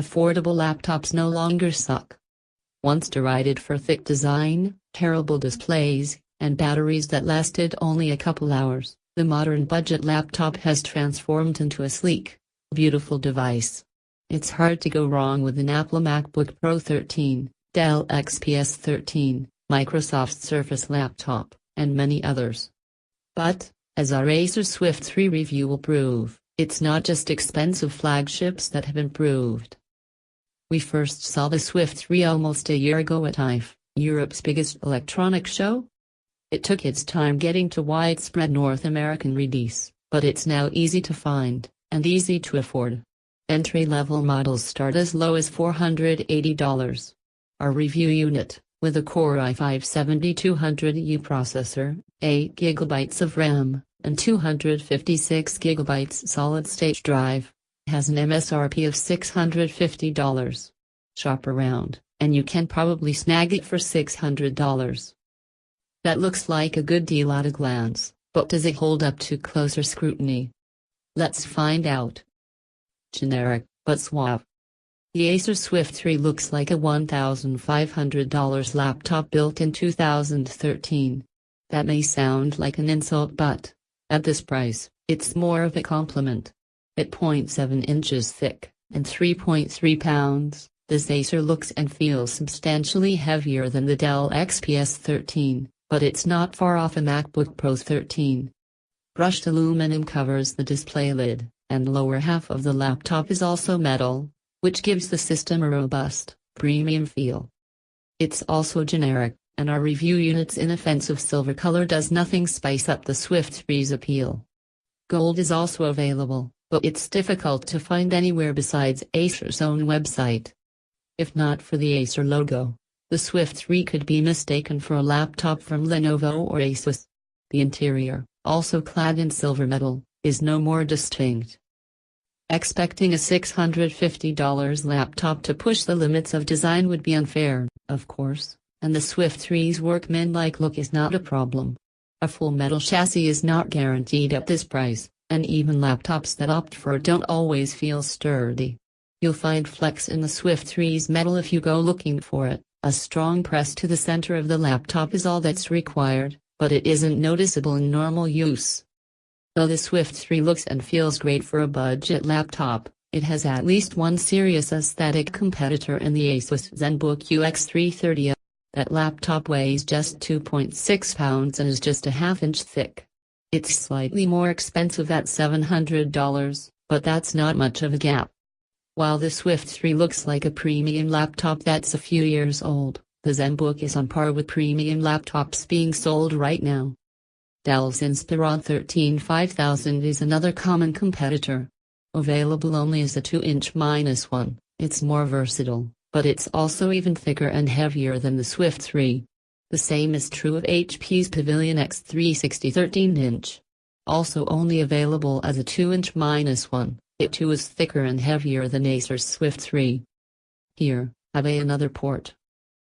affordable laptops no longer suck. Once derided for thick design, terrible displays, and batteries that lasted only a couple hours, the modern budget laptop has transformed into a sleek, beautiful device. It's hard to go wrong with an Apple MacBook Pro 13, Dell XPS 13, Microsoft Surface laptop, and many others. But, as our Acer Swift 3 review will prove, it's not just expensive flagships that have improved. We first saw the Swift 3 almost a year ago at IFE, Europe's biggest electronics show. It took its time getting to widespread North American release, but it's now easy to find, and easy to afford. Entry-level models start as low as $480. Our review unit, with a Core i5-7200U processor, 8 GB of RAM, and 256 GB solid-state drive, has an MSRP of $650. Shop around, and you can probably snag it for $600. That looks like a good deal at a glance, but does it hold up to closer scrutiny? Let's find out. Generic, but suave. The Acer Swift 3 looks like a $1,500 laptop built in 2013. That may sound like an insult, but, at this price, it's more of a compliment. At 0.7 inches thick, and 3.3 pounds, this Acer looks and feels substantially heavier than the Dell XPS 13, but it's not far off a MacBook Pro 13. Brushed aluminum covers the display lid, and the lower half of the laptop is also metal, which gives the system a robust, premium feel. It's also generic, and our review unit's inoffensive silver color does nothing spice up the Swift 3's appeal. Gold is also available, but it's difficult to find anywhere besides Acer's own website. If not for the Acer logo, the Swift 3 could be mistaken for a laptop from Lenovo or Asus. The interior, also clad in silver metal, is no more distinct. Expecting a $650 laptop to push the limits of design would be unfair, of course, and the Swift 3's workmanlike look is not a problem. A full metal chassis is not guaranteed at this price, and even laptops that opt for it don't always feel sturdy. You'll find flex in the Swift 3's metal if you go looking for it. A strong press to the center of the laptop is all that's required, but it isn't noticeable in normal use. Though the Swift 3 looks and feels great for a budget laptop, it has at least one serious aesthetic competitor in the Asus ZenBook UX330. That laptop weighs just 2.6 pounds and is just a half-inch thick. It's slightly more expensive at $700, but that's not much of a gap. While the Swift 3 looks like a premium laptop that's a few years old, the ZenBook is on par with premium laptops being sold right now. Dell's Inspiron 13-5000 is another common competitor. Available only as a 2-inch-1, it's more versatile, but it's also even thicker and heavier than the Swift 3. The same is true of HP's Pavilion X360 13-inch. Also only available as a 2-inch-1, it too is thicker and heavier than Acer's Swift 3. Here, have another port.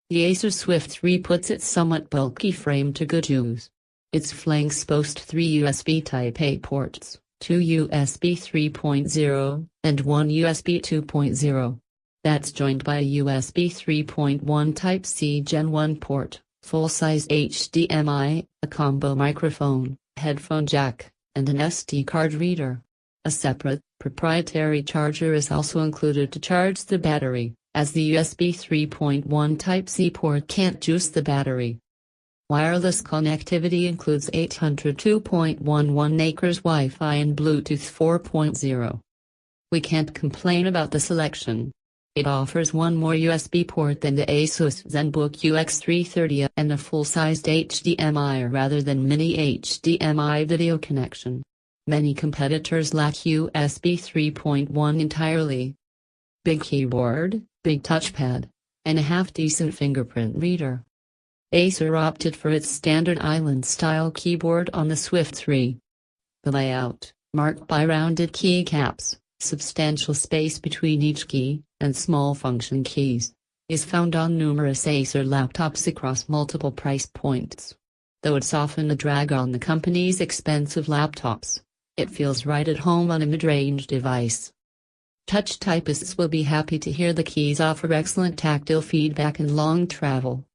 The Acer Swift 3 puts its somewhat bulky frame to good use. Its flanks boast 3 USB Type-A ports, 2 USB 3.0, and 1 USB 2.0. That's joined by a USB 3.1 Type-C Gen 1 port, full-size HDMI, a combo microphone, headphone jack, and an SD card reader. A separate, proprietary charger is also included to charge the battery, as the USB 3.1 Type-C port can't juice the battery. Wireless connectivity includes 802.11 acres Wi-Fi and Bluetooth 4.0. We can't complain about the selection. It offers one more USB port than the Asus ZenBook UX330 and a full-sized HDMI rather than mini HDMI video connection. Many competitors lack USB 3.1 entirely. Big keyboard, big touchpad, and a half-decent fingerprint reader. Acer opted for its standard island-style keyboard on the Swift 3. The layout, marked by rounded keycaps, substantial space between each key, and small function keys, is found on numerous Acer laptops across multiple price points. Though it's often a drag on the company's expensive laptops, it feels right at home on a mid-range device. Touch typists will be happy to hear the keys offer excellent tactile feedback and long travel.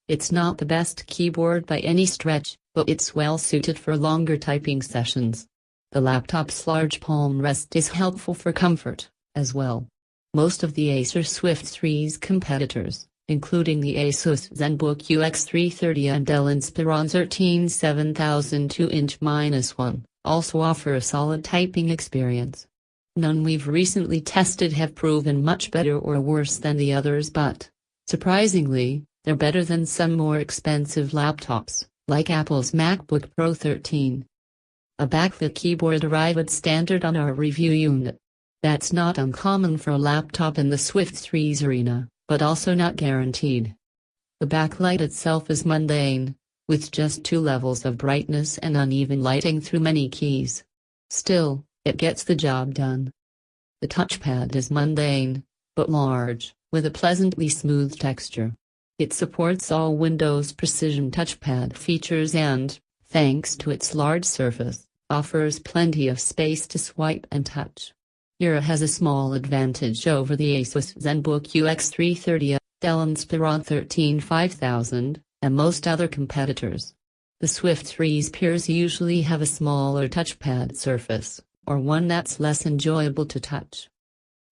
It's not the best keyboard by any stretch, but it's well suited for longer typing sessions. The laptop's large palm rest is helpful for comfort, as well. Most of the Acer Swift 3's competitors, including the Asus ZenBook UX330 and Dell Inspiron 13 7000 2-1, also offer a solid typing experience. None we've recently tested have proven much better or worse than the others, but, surprisingly, they're better than some more expensive laptops, like Apple's MacBook Pro 13. A backlit keyboard arrived standard on our review unit. That's not uncommon for a laptop in the Swift 3's arena, but also not guaranteed. The backlight itself is mundane, with just 2 levels of brightness and uneven lighting through many keys. Still, it gets the job done. The touchpad is mundane, but large, with a pleasantly smooth texture. It supports all Windows Precision touchpad features and, thanks to its large surface, offers plenty of space to swipe and touch. Here it has a small advantage over the Asus ZenBook UX330, Dell Inspiron 13 5000, and most other competitors. The Swift 3's peers usually have a smaller touchpad surface, or one that's less enjoyable to touch.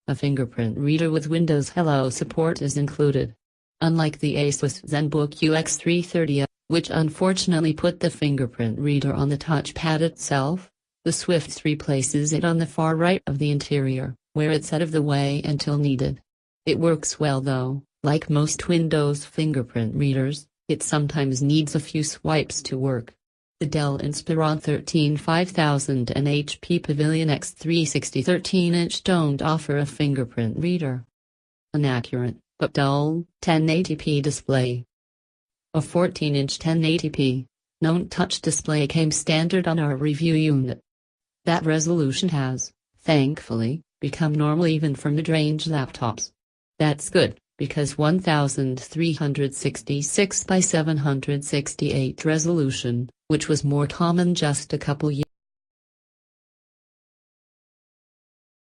A fingerprint reader with Windows Hello support is included. Unlike the Asus ZenBook UX330, which unfortunately put the fingerprint reader on the touchpad itself, the Swift 3 places it on the far right of the interior, where it's out of the way until needed. It works well though, like most Windows fingerprint readers, it sometimes needs a few swipes to work. The Dell Inspiron 13 5000 and HP Pavilion X360 13-inch don't offer a fingerprint reader. An accurate, but dull, 1080p display. A 14-inch 1080p, non-touch display came standard on our review unit. That resolution has, thankfully, become normal even for mid-range laptops. That's good, because 1366 by 768 resolution, which was more common just a couple years